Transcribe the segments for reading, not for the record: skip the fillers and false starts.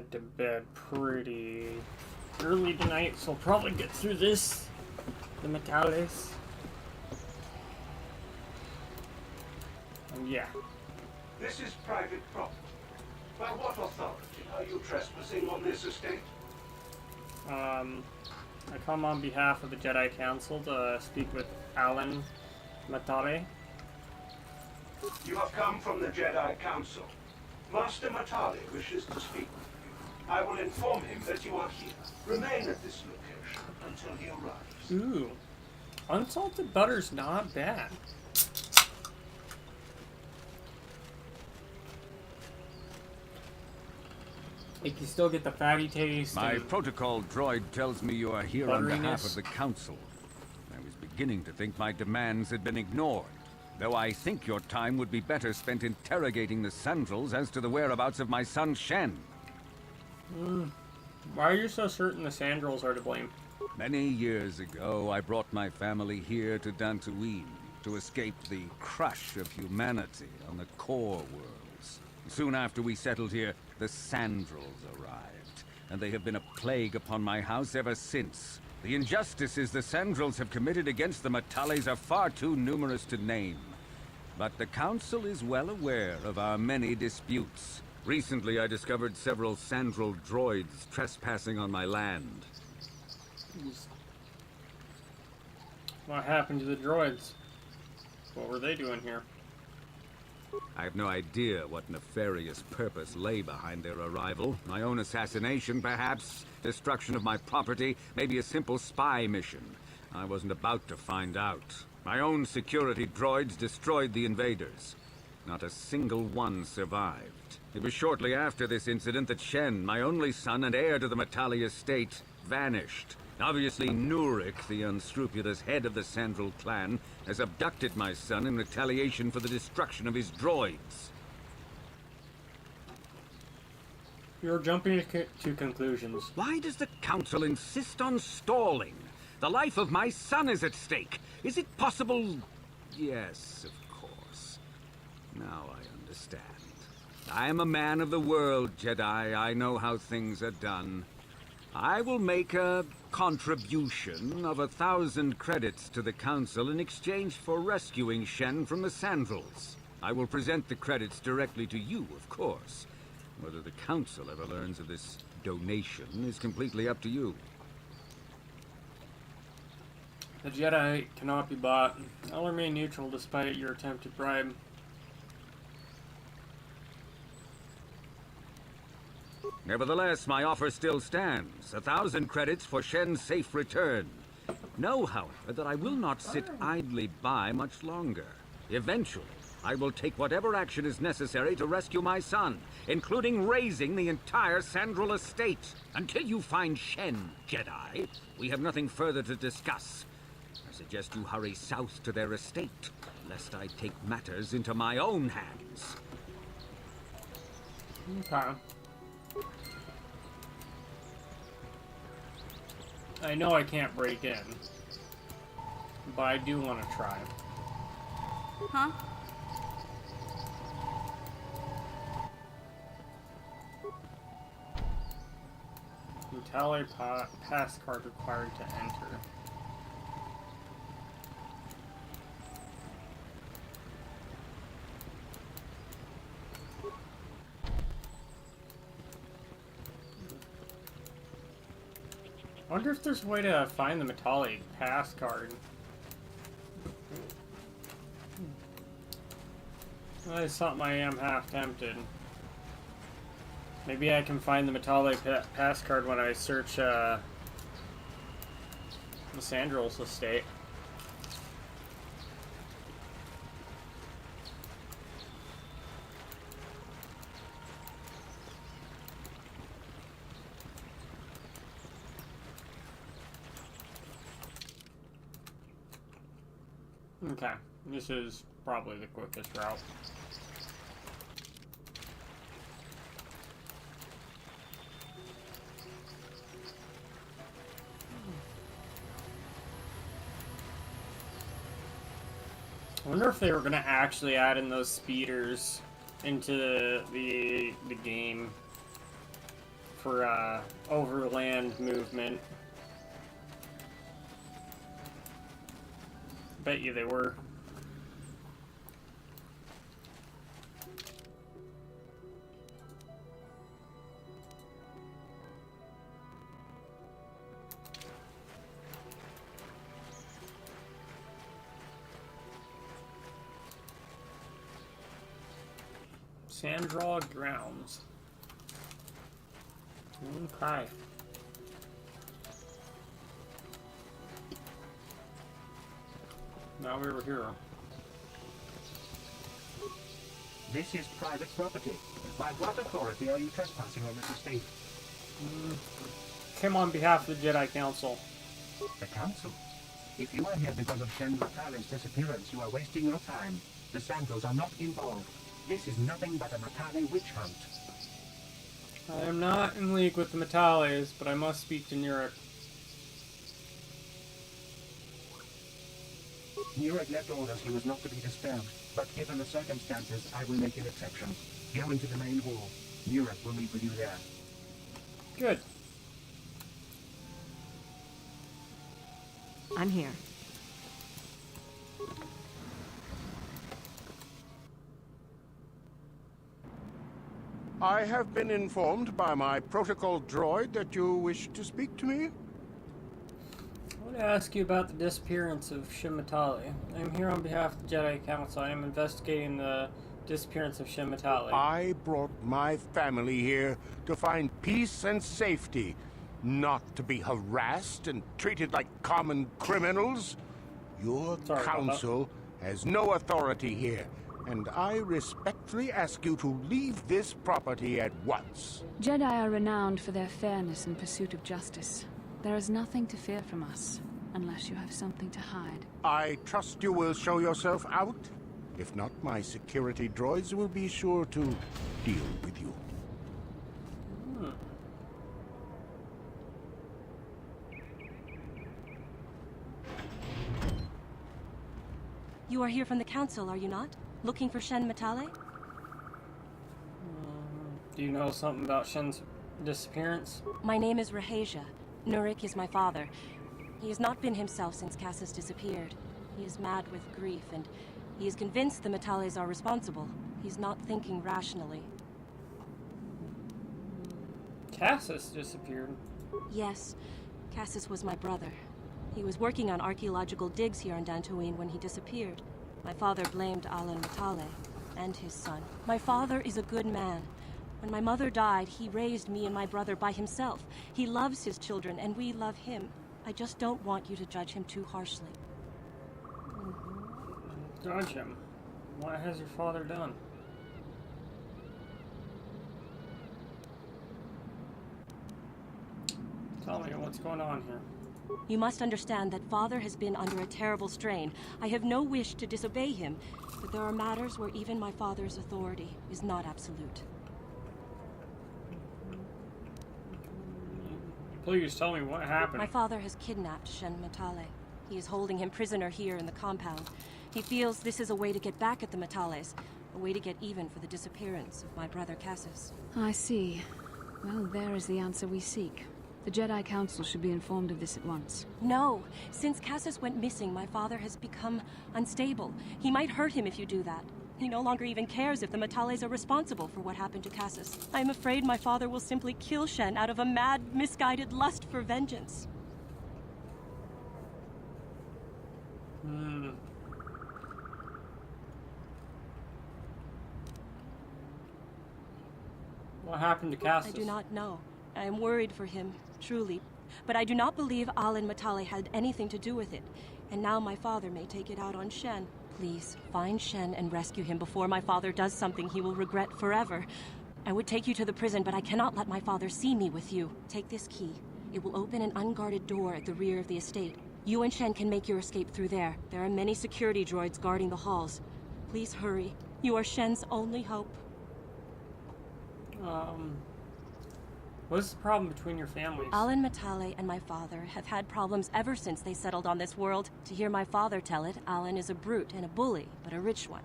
head to bed pretty early tonight, so I'll probably get through this, the Metales. And yeah. This is private property. By what authority are you trespassing on this estate? I come on behalf of the Jedi Council to speak with Alan Matale. You have come from the Jedi Council. Master Matale wishes to speak with you. I will inform him that you are here. Remain at this location until he arrives. Ooh. Unsalted butter's not bad. You can still get the fatty taste. My protocol droid tells me you are here on behalf of the Council. I was beginning to think my demands had been ignored, though I think your time would be better spent interrogating the Sandrels as to the whereabouts of my son Shen. Why are you so certain the Sandrels are to blame? Many years ago, I brought my family here to Dantooine to escape the crush of humanity on the core worlds. Soon after we settled here, the Sandrels arrived, and they have been a plague upon my house ever since. The injustices the Sandrels have committed against the Matales are far too numerous to name. But the Council is well aware of our many disputes. Recently, I discovered several Sandrel droids trespassing on my land. What happened to the droids? What were they doing here? I have no idea what nefarious purpose lay behind their arrival. My own assassination, perhaps? Destruction of my property? Maybe a simple spy mission? I wasn't about to find out. My own security droids destroyed the invaders. Not a single one survived. It was shortly after this incident that Shen, my only son and heir to the Matali estate, vanished. Obviously, Nurik, the unscrupulous head of the Sandrel clan, has abducted my son in retaliation for the destruction of his droids. You're jumping to conclusions. Why does the Council insist on stalling? The life of my son is at stake. Is it possible? Yes, of course. Now I understand. I am a man of the world, Jedi. I know how things are done. I will make a contribution of 1,000 credits to the Council in exchange for rescuing Shen from the Sandrels. I will present the credits directly to you, of course. Whether the Council ever learns of this donation is completely up to you. The Jedi cannot be bought. I'll remain neutral despite your attempted bribe. Nevertheless, my offer still stands. 1,000 credits for Shen's safe return. Know, however, that I will not sit idly by much longer. Eventually, I will take whatever action is necessary to rescue my son, including raising the entire Sandrel estate. Until you find Shen, Jedi, we have nothing further to discuss. I suggest you hurry south to their estate, lest I take matters into my own hands. Okay. I know I can't break in, but I do want to try. Huh? Brutale pass card required to enter. I wonder if there's a way to find the metallic pass card. That is something I am half tempted. Maybe I can find the metallic pass card when I search the Sandrel's estate. Okay, this is probably the quickest route. I wonder if they were going to actually add in those speeders into the game for overland movement. Bet you they were. Sandra Grounds. Okay. Now we're here. This is private property. By what authority are you trespassing on this estate? Came on behalf of the Jedi Council. The council? If you are here because of Shen Matale's disappearance, you are wasting your time. The Santos are not involved. This is nothing but a Matale witch hunt. I am not in league with the Metales, but I must speak to Nurek. Nurek left orders he was not to be disturbed, but given the circumstances, I will make an exception. Go into the main hall. Nurek will meet with you there. Good. I'm here. I have been informed by my protocol droid that you wish to speak to me. I want to ask you about the disappearance of Shin Matale. I'm here on behalf of the Jedi Council. I am investigating the disappearance of Shin Matale. I brought my family here to find peace and safety, not to be harassed and treated like common criminals. Your council has no authority here, and I respectfully ask you to leave this property at once. Jedi are renowned for their fairness and pursuit of justice. There is nothing to fear from us, unless you have something to hide. I trust you will show yourself out. If not, my security droids will be sure to deal with you. You are here from the council, are you not? Looking for Shen Matale? Do you know something about Shen's disappearance? My name is Rahasia. Nurek is my father. He has not been himself since Cassis disappeared. He is mad with grief, and he is convinced the Matales are responsible. He's not thinking rationally. Cassis disappeared. Yes, Cassis was my brother. He was working on archaeological digs here in Dantooine when he disappeared. My father blamed Alan Matale and his son. My father is a good man. When my mother died, he raised me and my brother by himself. He loves his children, and we love him. I just don't want you to judge him too harshly. Judge him? What has your father done? Tell me what's going on here. You must understand that Father has been under a terrible strain. I have no wish to disobey him, but there are matters where even my father's authority is not absolute. Please tell me what happened. My father has kidnapped Shen Matale. He is holding him prisoner here in the compound. He feels this is a way to get back at the Matales, a way to get even for the disappearance of my brother Cassis. I see. Well, there is the answer we seek. The Jedi Council should be informed of this at once. No! Since Cassis went missing, my father has become unstable. He might hurt him if you do that. He no longer even cares if the Matales are responsible for what happened to Cassis. I am afraid my father will simply kill Shen out of a mad, misguided lust for vengeance. What happened to Cassis? I do not know. I am worried for him, truly. But I do not believe Alan Matale had anything to do with it. And now my father may take it out on Shen. Please, find Shen and rescue him before my father does something he will regret forever. I would take you to the prison, but I cannot let my father see me with you. Take this key. It will open an unguarded door at the rear of the estate. You and Shen can make your escape through there. There are many security droids guarding the halls. Please hurry. You are Shen's only hope. What's the problem between your families? Alan Matale and my father have had problems ever since they settled on this world. To hear my father tell it, Alan is a brute and a bully, but a rich one.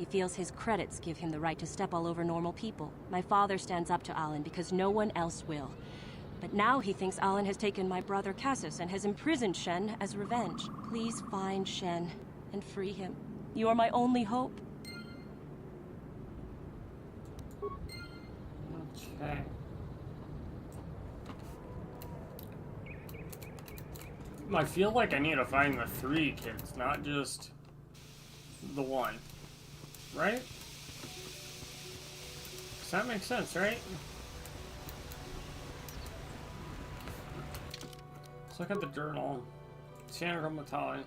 He feels his credits give him the right to step all over normal people. My father stands up to Alan because no one else will. But now he thinks Alan has taken my brother Cassius and has imprisoned Shen as revenge. Please find Shen and free him. You are my only hope. Okay. I feel like I need to find the 3 kids, not just the 1. Right? Does that make sense, right? Let's look at the journal. Sandra Matali.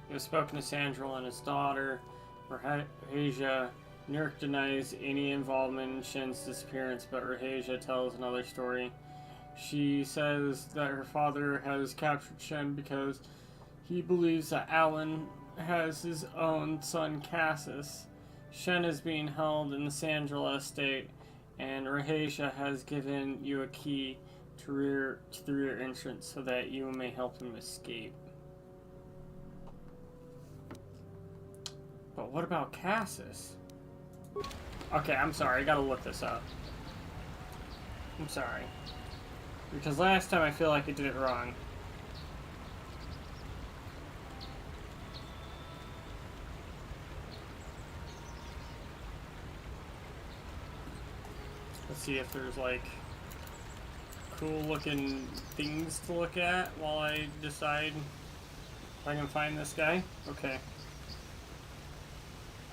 He has spoken to Sandra and his daughter, Rahasia. Nurk denies any involvement in Shen's disappearance, but Rahasia tells another story. She says that her father has captured Shen because he believes that Alan has his own son Cassius. Shen is being held in the Sandra estate, and Rahasia has given you a key to the rear entrance so that you may help him escape. But what about Cassius? Okay, I'm sorry, I gotta look this up. I'm sorry. Because last time I feel like I did it wrong. Let's see if there's like cool looking things to look at while I decide if I can find this guy. Okay.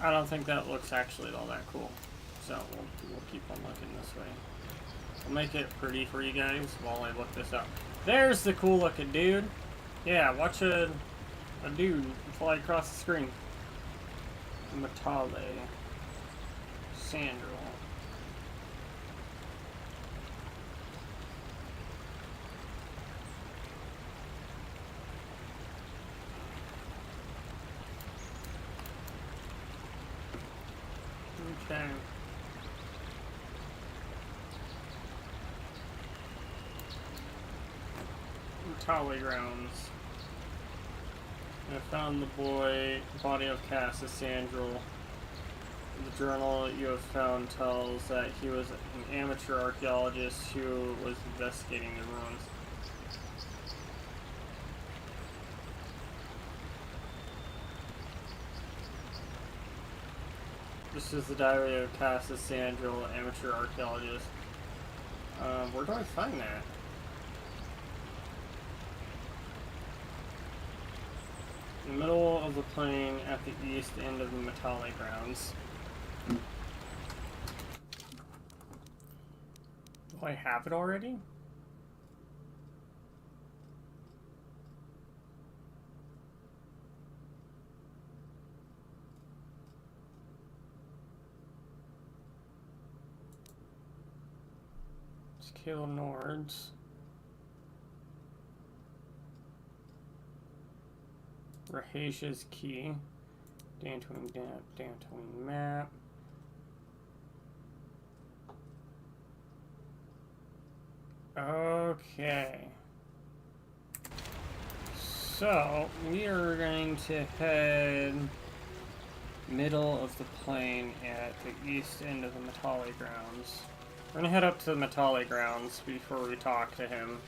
I don't think that looks actually all that cool. So we'll keep on looking this way. I'll make it pretty for you guys while I look this up. There's the cool looking dude. Yeah, watch a dude fly across the screen. Matale. Sandra. Okay. Matale grounds. I found the body of Cassius Sandral. The journal you have found tells that he was an amateur archaeologist who was investigating the ruins. This is the diary of Cassius Sandral, amateur archaeologist. Where do I find that? In the middle of the plain at the east end of the Matale grounds. Do I have it already? Scale Nords. Rahasia's key. Dantooine map. Okay. So, we are going to head middle of the plain at the east end of the Matale grounds. We're gonna head up to the Matale grounds before we talk to him.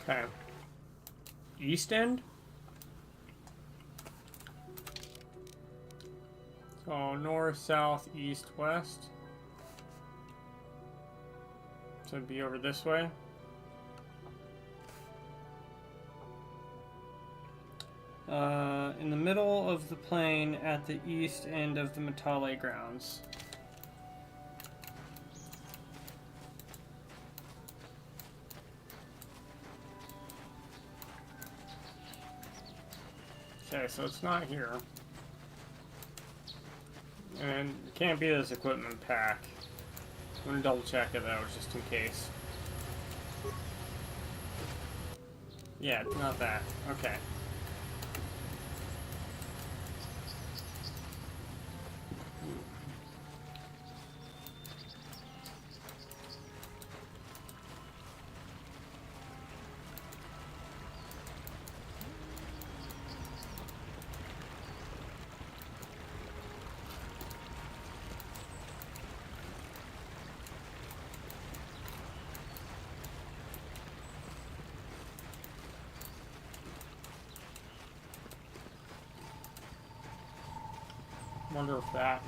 Okay. East end? So north, south, east, west. So it'd be over this way. In the middle of the plain at the east end of the Matale grounds. Okay, so it's not here. And it can't be this equipment pack. I'm gonna double check it though, just in case. Yeah, it's not that. Okay. Wonder if that.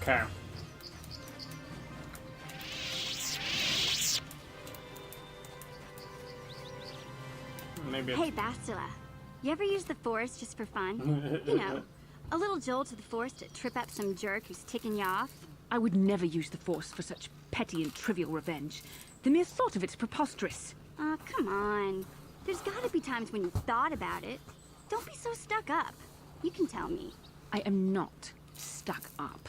Okay. Maybe. Hey, Bastila. You ever use the Force just for fun? You know, a little jolt to the Force to trip up some jerk who's ticking you off? I would never use the Force for such petty and trivial revenge. The mere thought of it's preposterous. Oh, come on. There's gotta be times when you've thought about it. Don't be so stuck up. You can tell me. I am not stuck up.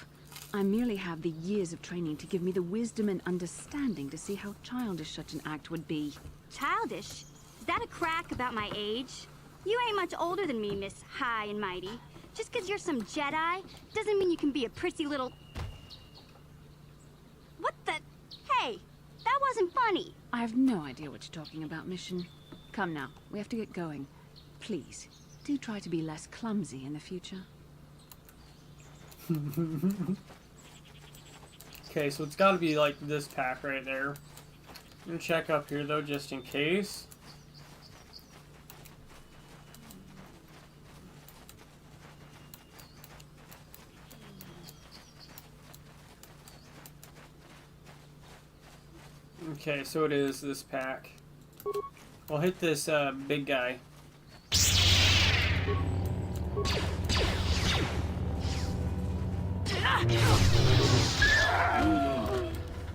I merely have the years of training to give me the wisdom and understanding to see how childish such an act would be. Childish? Is that a crack about my age? You ain't much older than me, Miss High and Mighty. Just 'cause you're some Jedi doesn't mean you can be a prissy little... What the... Hey, that wasn't funny. I have no idea what you're talking about, Mission. Come now, we have to get going. Please, do try to be less clumsy in the future. Okay, so it's got to be like this pack right there. I'm gonna check up here though, just in case. Okay, so it is this pack. We'll hit this big guy.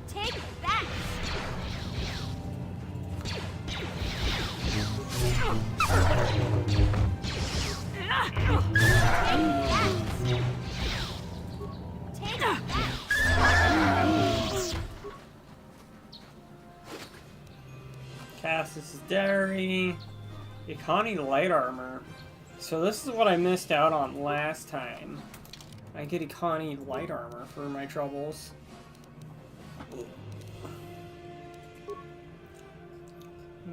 Take that! Take that! Cass's Dairy. Ikani Light Armor. So this is what I missed out on last time. I get Ikani Light Armor for my troubles.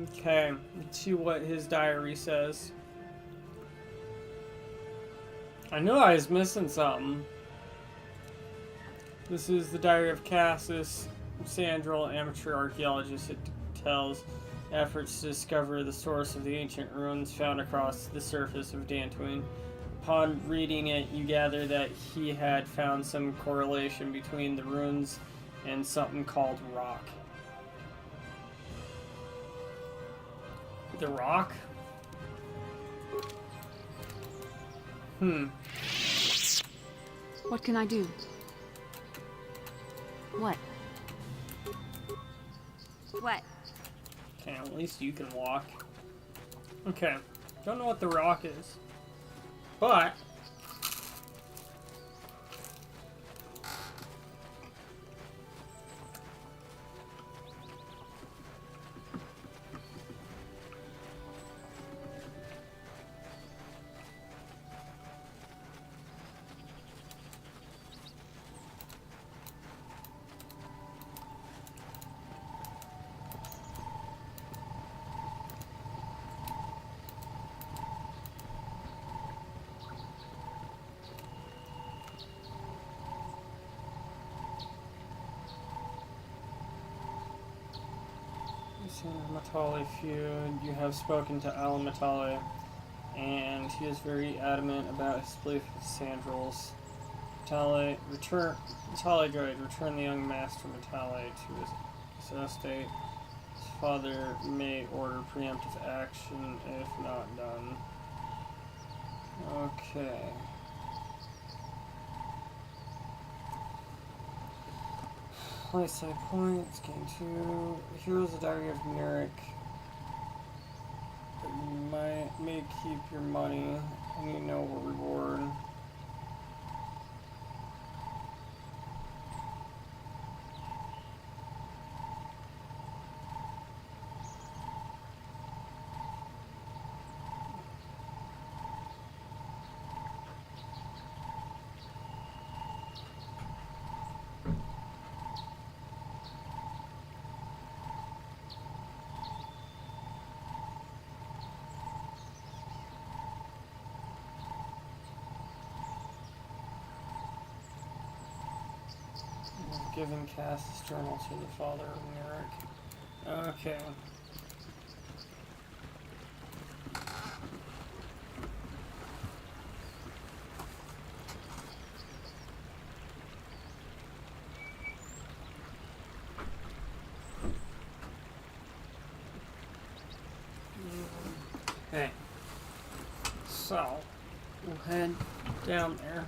Okay, let's see what his diary says. I knew I was missing something. This is the diary of Cassus Sandral, amateur archaeologist. It tells efforts to discover the source of the ancient ruins found across the surface of Dantooine. Upon reading it, you gather that he had found some correlation between the ruins and something called rock. The rock? What can I do? What? What? Okay, at least you can walk. Okay, don't know what the rock is. But Matali feud. You have spoken to Alan Matali, and he is very adamant about his belief with Sandrals. Matali, droid, return the young master Matali to his estate. His father may order preemptive action if not done. Okay. Play side points, game 2. Heroes of the Diary of Merrick. You may keep your money, and you know a reward. Giving Cass's journal to the father of Merrick. Okay. Okay. So, we'll head down there.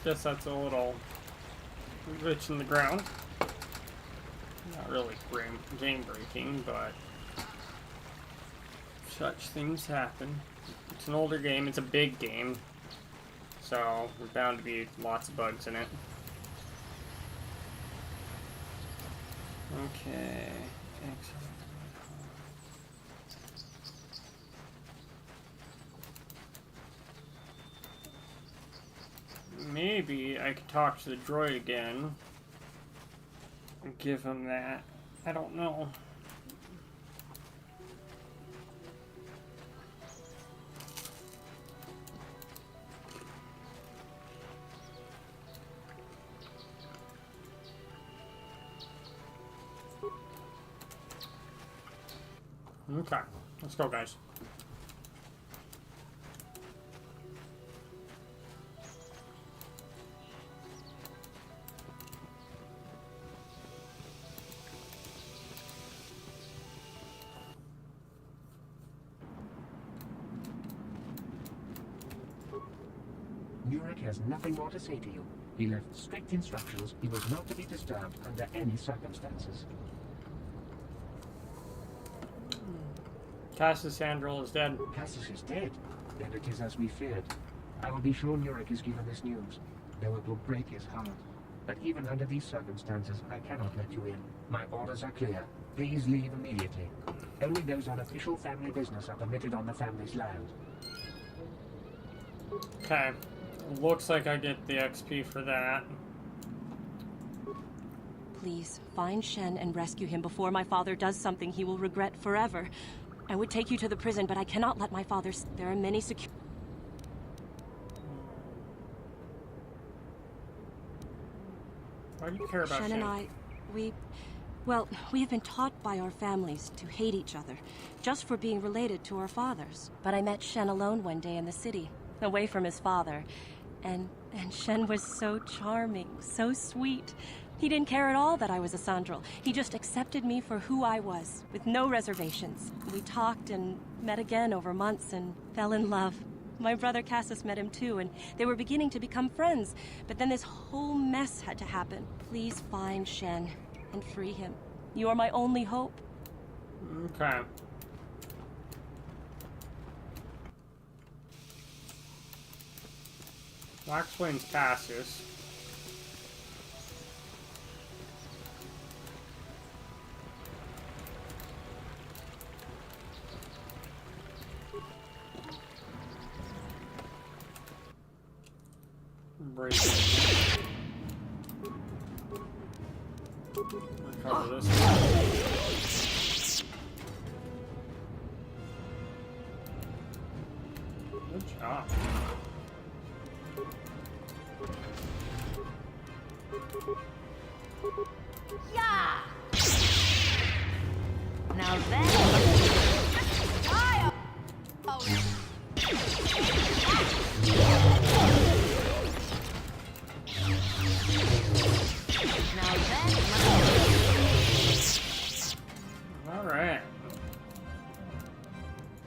Guess that's a little glitch in the ground. Not really game breaking, but such things happen. It's an older game, it's a big game, so there's bound to be lots of bugs in it. Okay. Excellent. Maybe I could talk to the droid again and give him that. I don't know. Okay, let's go, guys. Nurek has nothing more to say to you. He left strict instructions he was not to be disturbed under any circumstances. Cassius Andrel is dead. Cassius is dead, and it is as we feared. I will be sure Nurek is given this news, though it will break his heart. But even under these circumstances, I cannot let you in. My orders are clear. Please leave immediately. Only those on official family business are permitted on the family's land. Okay. Looks like I get the XP for that. Please, find Shen and rescue him before my father does something he will regret forever. I would take you to the prison, but I cannot let my father... There are many secure... Why do you care about Shen and I, we have been taught by our families to hate each other, just for being related to our fathers. But I met Shen alone one day in the city, away from his father, and Shen was so charming, so sweet. He didn't care at all that I was a Sandral. He just accepted me for who I was, with no reservations. We talked and met again over months and fell in love. My brother Cassius met him too, and they were beginning to become friends. But then this whole mess had to happen. Please find Shen and free him. You are my only hope. Okay. That explains Cassius. Break it. Cover this. Good job. Yeah! Now then... All right.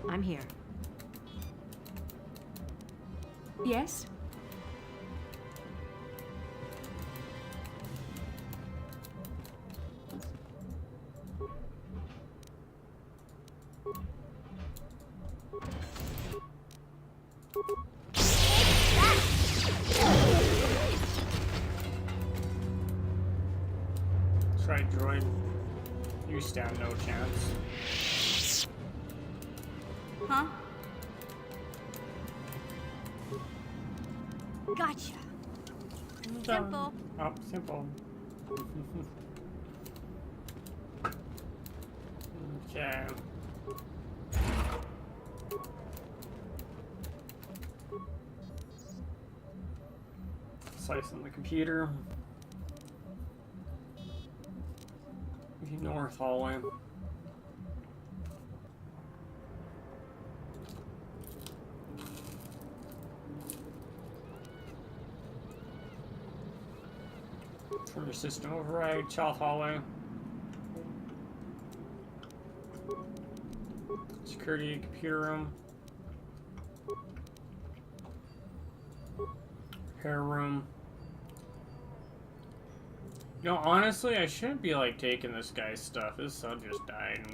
I'm here. Yes? That's right, droid. You stand no chance. Huh? Gotcha. Simple. Oh, simple. Okay. Slicing the computer. North hallway. Trigger system override. South hallway. Security computer room. Repair room. You know, honestly, I shouldn't be, like, taking this guy's stuff. His son just died.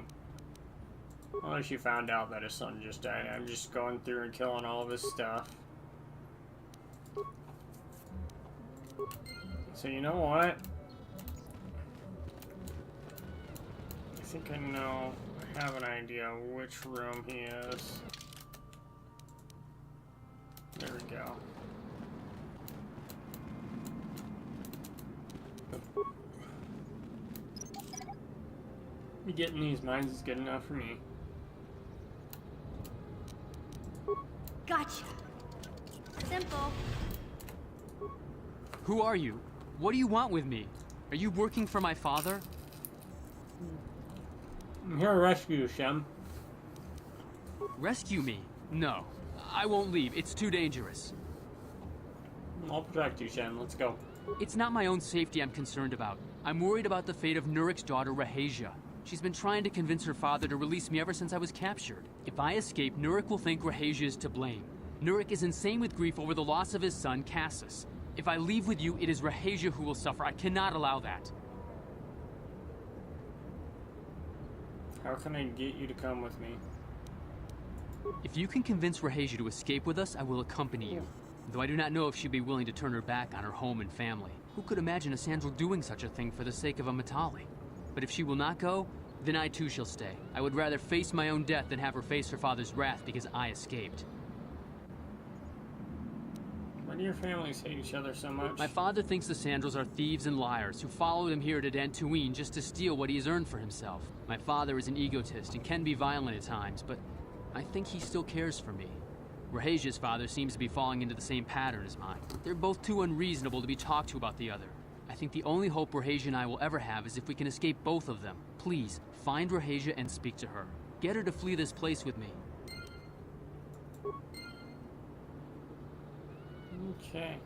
Unless you found out that his son just died. I'm just going through and killing all of his stuff. So, you know what? I think I know. I have an idea which room he is. There we go. Getting these mines is good enough for me. Gotcha. Simple. Who are you? What do you want with me? Are you working for my father? I'm here to rescue you, Shem. Rescue me? No. I won't leave. It's too dangerous. I'll protect you, Shem. Let's go. It's not my own safety I'm concerned about. I'm worried about the fate of Nurik's daughter, Rahasia. She's been trying to convince her father to release me ever since I was captured. If I escape, Nurik will think Rahasia is to blame. Nurik is insane with grief over the loss of his son, Cassus. If I leave with you, it is Rahasia who will suffer. I cannot allow that. How can I get you to come with me? If you can convince Rahasia to escape with us, I will accompany you. Though I do not know if she'd be willing to turn her back on her home and family. Who could imagine a Sandral doing such a thing for the sake of a Matali? But if she will not go, then I too shall stay. I would rather face my own death than have her face her father's wrath because I escaped. Why do your families hate each other so much? My father thinks the Sandrals are thieves and liars who followed him here to Dantooine just to steal what he has earned for himself. My father is an egotist and can be violent at times, but I think he still cares for me. Rahasia's father seems to be falling into the same pattern as mine. They're both too unreasonable to be talked to about the other. I think the only hope Rahasia and I will ever have is if we can escape both of them. Please, find Rahasia and speak to her. Get her to flee this place with me. Okay.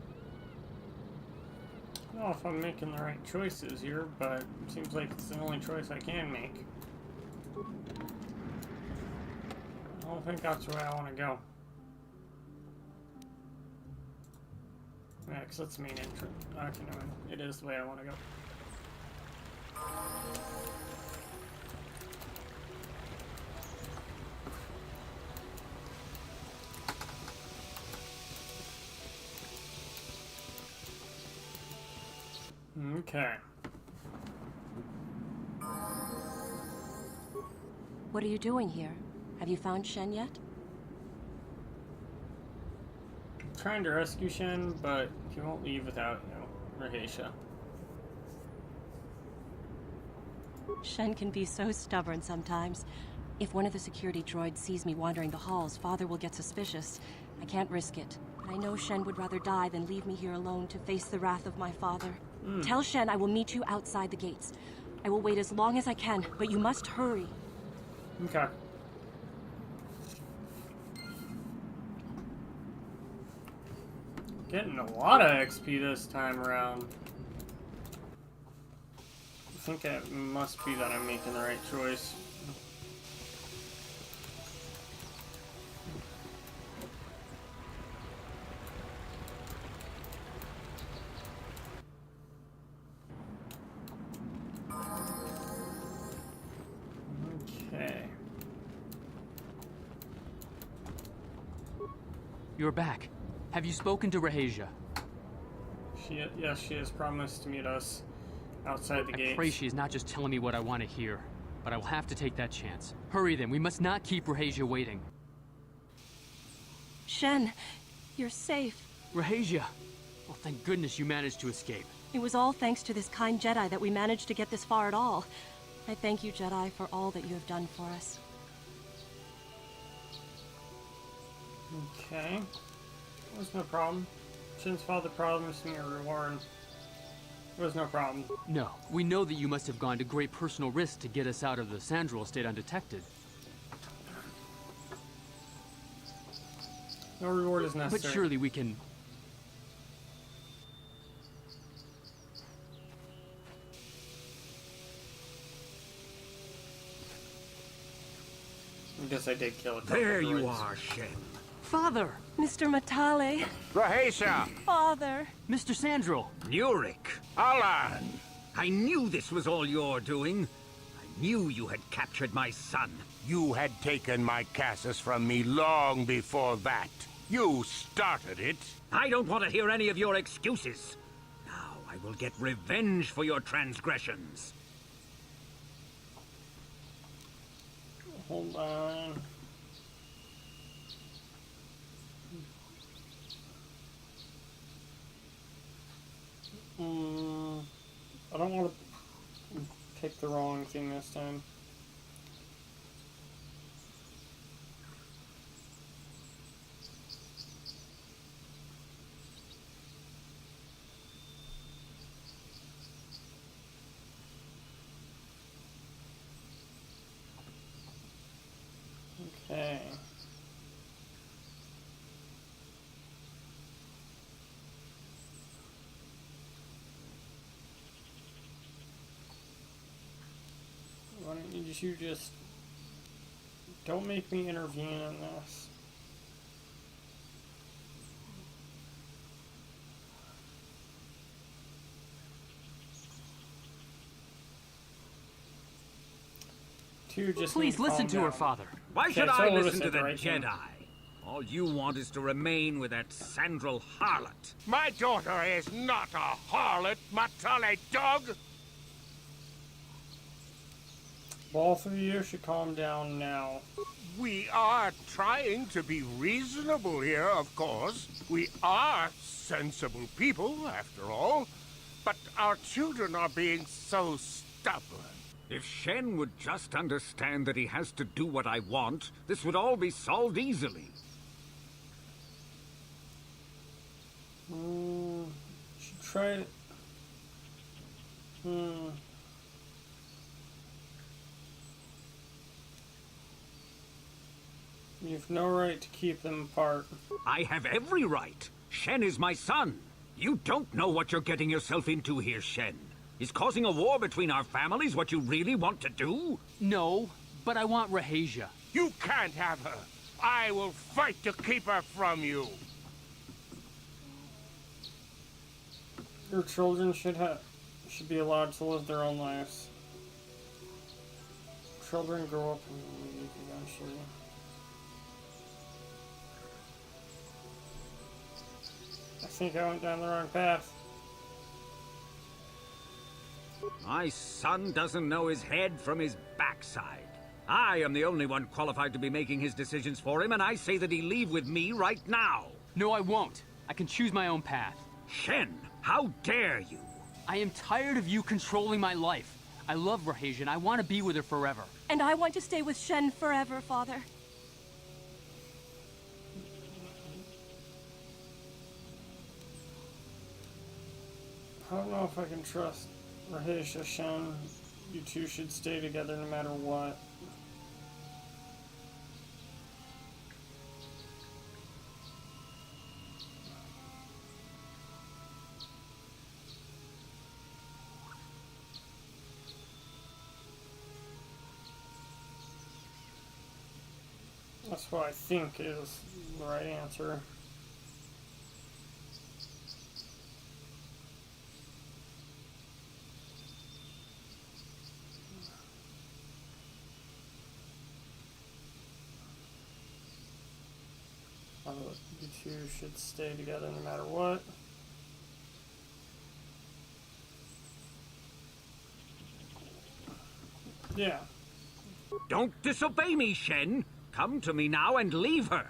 I don't know if I'm making the right choices here, but it seems like it's the only choice I can make. I don't think that's where I want to go. Yeah, because that's the main entrance. Okay, no, it is the way I want to go. Okay. What are you doing here? Have you found Shen yet? I'm trying to rescue Shen, but he won't leave without, Rahasia. Shen can be so stubborn sometimes. If one of the security droids sees me wandering the halls, Father will get suspicious. I can't risk it. But I know Shen would rather die than leave me here alone to face the wrath of my father. Tell Shen I will meet you outside the gates. I will wait as long as I can, but you must hurry. Okay. Getting a lot of XP this time around. I think it must be that I'm making the right choice. Okay. You're back. Have you spoken to Rahasia? Yes, she has promised to meet us outside the gates. I pray she is not just telling me what I want to hear, but I will have to take that chance. Hurry then, we must not keep Rahasia waiting. Shen, you're safe. Rahasia! Well, thank goodness you managed to escape. It was all thanks to this kind Jedi that we managed to get this far at all. I thank you, Jedi, for all that you have done for us. Okay. That's no problem. Shen's father promised me a reward. There was no problem. No, we know that you must have gone to great personal risk to get us out of the Sandral estate undetected. No reward is necessary. But surely we can... I guess I did kill a couple There of you droids. are, Shen. Father! Mr. Matale. Rahesia! Father. Mr. Sandral! Nurik! Alan! I knew this was all your doing. I knew you had captured my son. You had taken my Cassus from me long before that. You started it. I don't want to hear any of your excuses. Now I will get revenge for your transgressions. Hold on. I don't want to pick the wrong thing this time. Okay. Why don't you just don't make me intervene in this. Two, just Please listen to her, Father. Why should Okay, so I we'll listen to listen the to right thing. Jedi? All you want is to remain with that Sandral harlot. My daughter is not a harlot, Matale dog! Both of you should calm down now. We are trying to be reasonable here, of course. We are sensible people, after all. But our children are being so stubborn. If Shen would just understand that he has to do what I want, this would all be solved easily. Should try it. You've no right to keep them apart. I have every right. Shen is my son. You don't know what you're getting yourself into here, Shen. Is causing a war between our families what you really want to do? No, but I want Rahesia. You can't have her. I will fight to keep her from you. Your children should be allowed to live their own lives. Children grow up and leave eventually. I think I went down the wrong path. My son doesn't know his head from his backside. I am the only one qualified to be making his decisions for him, and I say that he leave with me right now. No, I won't. I can choose my own path. Shen, how dare you? I am tired of you controlling my life. I love Rahesia, and I want to be with her forever. And I want to stay with Shen forever, Father. I don't know if I can trust Rahesia, Shen. You two should stay together no matter what. That's what I think is the right answer. You two should stay together no matter what. Yeah. Don't disobey me, Shen. Come to me now and leave her.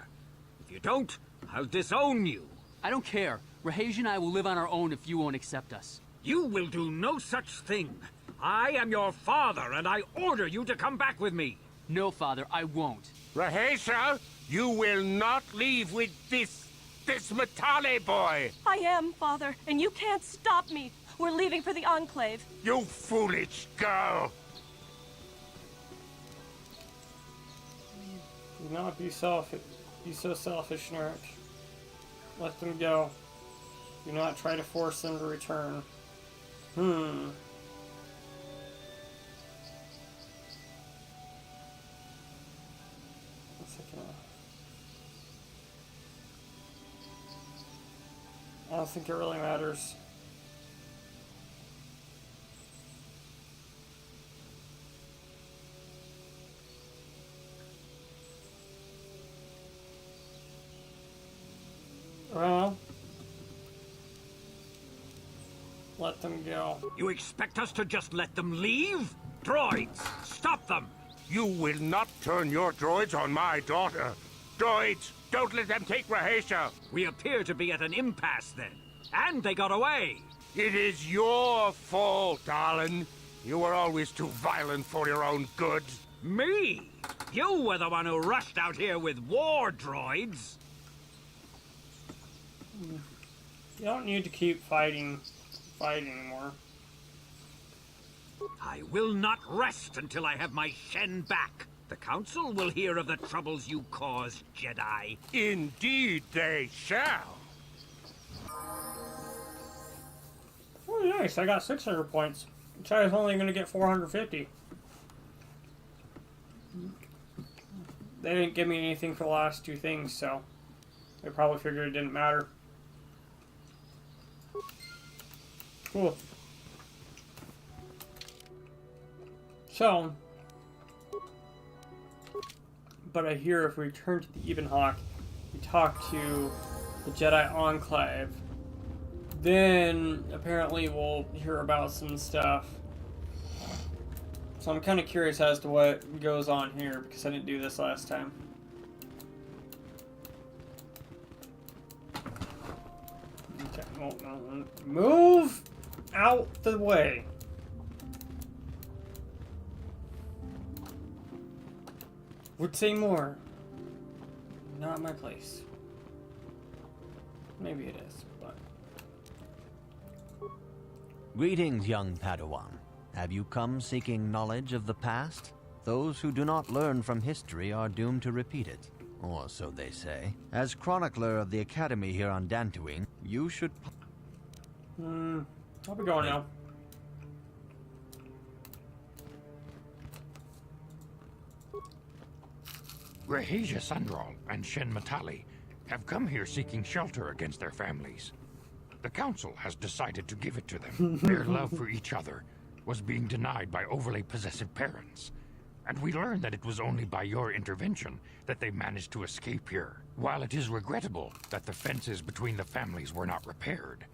If you don't, I'll disown you. I don't care. Rahesia and I will live on our own if you won't accept us. You will do no such thing. I am your father, and I order you to come back with me. No, Father, I won't. Rahesia, you will not leave with this this Matale boy! I am, Father, and you can't stop me. We're leaving for the Enclave. You foolish girl! Do not be selfish. Be so selfish, Nurk. Let them go. Do not try to force them to return. I don't think it really matters. Well, let them go. You expect us to just let them leave? Droids, stop them! You will not turn your droids on my daughter. Droids, don't let them take Rahesia. We appear to be at an impasse then. And they got away. It is your fault, darling. You were always too violent for your own good. Me? You were the one who rushed out here with war droids. You don't need to keep fighting anymore. I will not rest until I have my Shen back. The Council will hear of the troubles you caused, Jedi. Indeed they shall. Oh, nice. I got 600 points. Which I was only going to get 450. They didn't give me anything for the last two things, so they probably figured it didn't matter. Cool. So, but I hear if we return to the Ebenhawk, we talk to the Jedi Enclave, then apparently we'll hear about some stuff. So I'm kind of curious as to what goes on here, because I didn't do this last time. Okay, well, move out the way. Would say more. Not my place. Maybe it is, but... Greetings, young Padawan. Have you come seeking knowledge of the past? Those who do not learn from history are doomed to repeat it. Or so they say. As chronicler of the Academy here on Dantooine, you should... I'll be going now. Rahesia Sundral and Shen Matali have come here seeking shelter against their families. The Council has decided to give it to them. Their love for each other was being denied by overly possessive parents. And we learned that it was only by your intervention that they managed to escape here. While it is regrettable that the fences between the families were not repaired,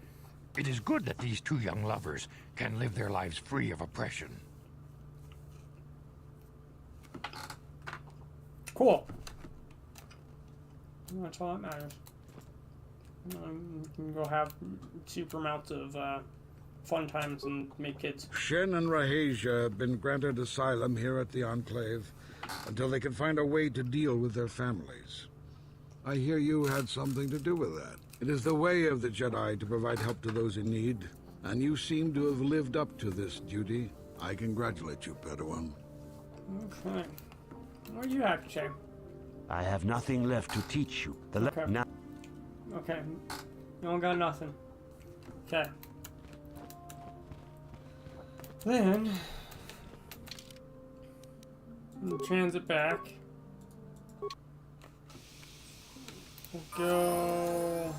it is good that these two young lovers can live their lives free of oppression. Cool. That's all that matters. You can go have super amounts of fun times and make kids. Shen and Rahesia have been granted asylum here at the Enclave until they can find a way to deal with their families. I hear you had something to do with that. It is the way of the Jedi to provide help to those in need, and you seem to have lived up to this duty. I congratulate you, Padawan. Okay. What do you have to say? I have nothing left to teach you. Okay. You don't got nothing. Okay. Then... transit back. We'll go...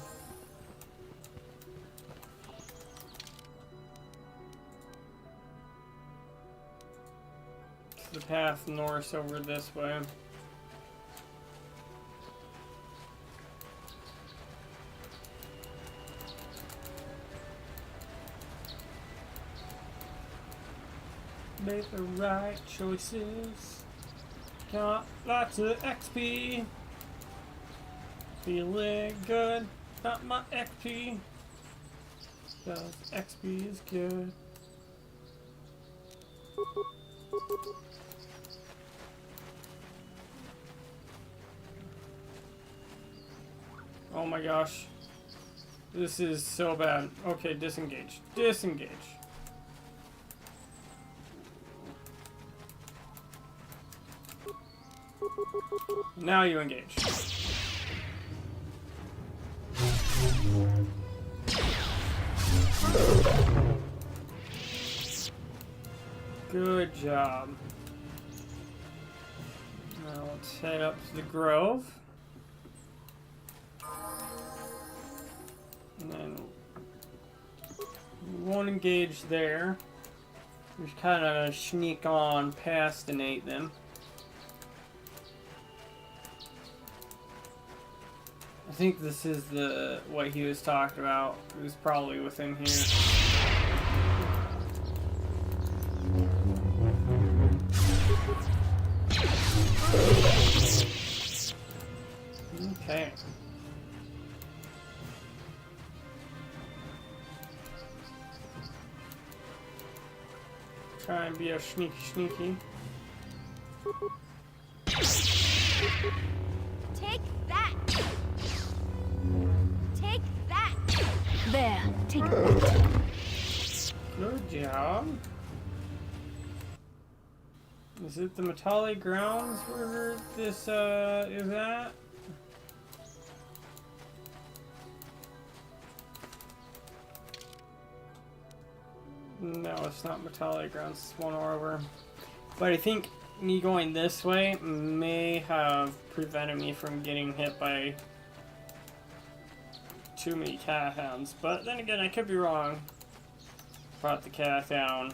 the path north over this way. Make the right choices. Got lots of XP. Feeling good about my XP. Cause XP is good. Oh my gosh. This is so bad. Okay, disengage. Disengage. Now you engage. Good job. Now let's head up to the Grove. And then we won't engage there. We just kind of sneak on past and ate them. I think this is what he was talking about. It was probably within here. Okay. Try and be a sneaky. Take that! Take that! There, take that. Good job. Is it the Matali grounds where this is at? No, it's not Matali grounds, it's one over. But I think me going this way may have prevented me from getting hit by too many cat hounds. But then again, I could be wrong about the cat hound.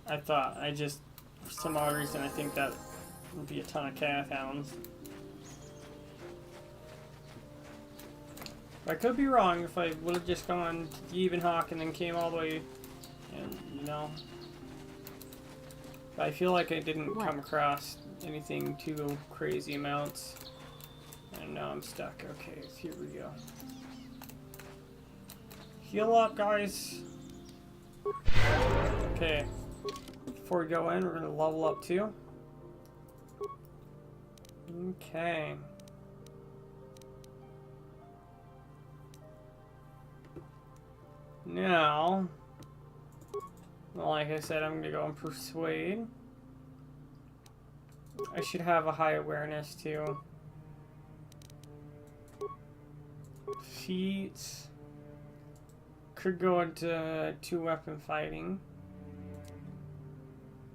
For some odd reason, I think that would be a ton of cat hounds. I could be wrong if I would have just gone to the Evenhawk and then came all the way, and you know. But I feel like I didn't come across anything too crazy amounts. And now I'm stuck. Okay, here we go. Heal up, guys. Okay. Before we go in, we're gonna level up too. Okay. Now, well, like I said, I'm gonna go and persuade. I should have a high awareness too. Feats. Could go into 2-weapon fighting.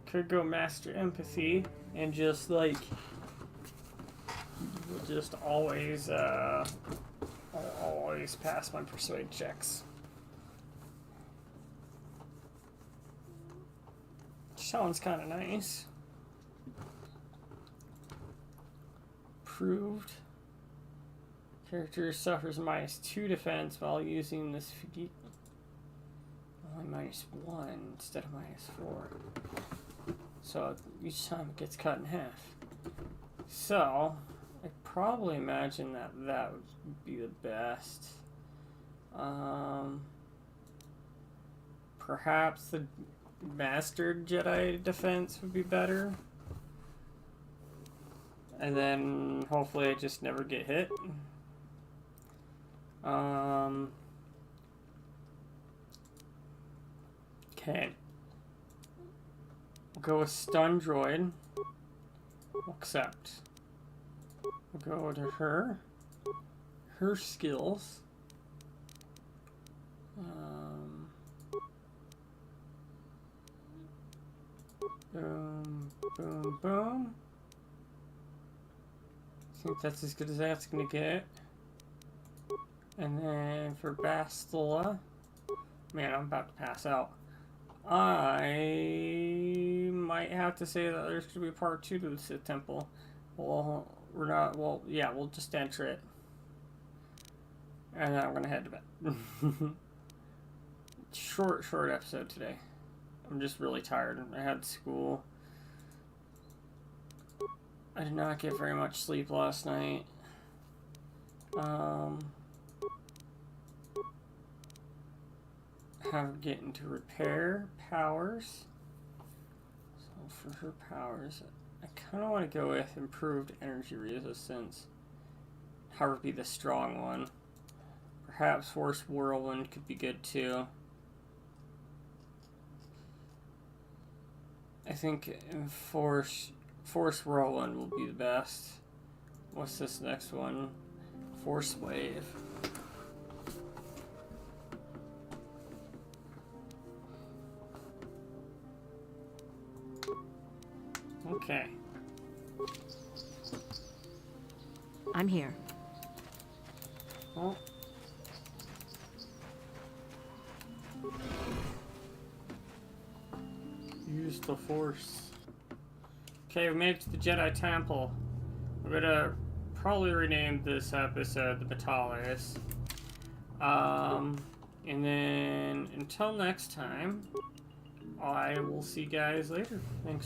Could go master empathy and just like always pass my persuade checks. Sounds kind of nice. Proved. Character suffers -2 defense while using this feat. Only -1 instead of -4. So each time it gets cut in half. So I probably imagine that would be the best. Perhaps the Mastered Jedi defense would be better. And then hopefully I just never get hit. Okay. We'll go with Stun Droid. We'll accept. We'll go to her. Her skills. Boom, boom, boom. I think that's as good as that's gonna get. And then for Bastila, man, I'm about to pass out. I might have to say that there's gonna be part 2 to the Sith Temple. Well, we're not. Well, yeah, we'll just enter it, and then I'm gonna head to bed. Short episode today. I'm just really tired. I had school. I did not get very much sleep last night. Have getting to repair powers. So for her powers, I kind of want to go with improved energy resistance. however, be the strong one. Perhaps Force Whirlwind could be good too. I think Force Whirlwind will be the best. What's this next one? Force Wave. Okay. I'm here. Oh. Use the Force. Okay, we made it to the Jedi Temple. We're gonna probably rename this episode the Battalius. And then until next time, I will see you guys later. Thanks.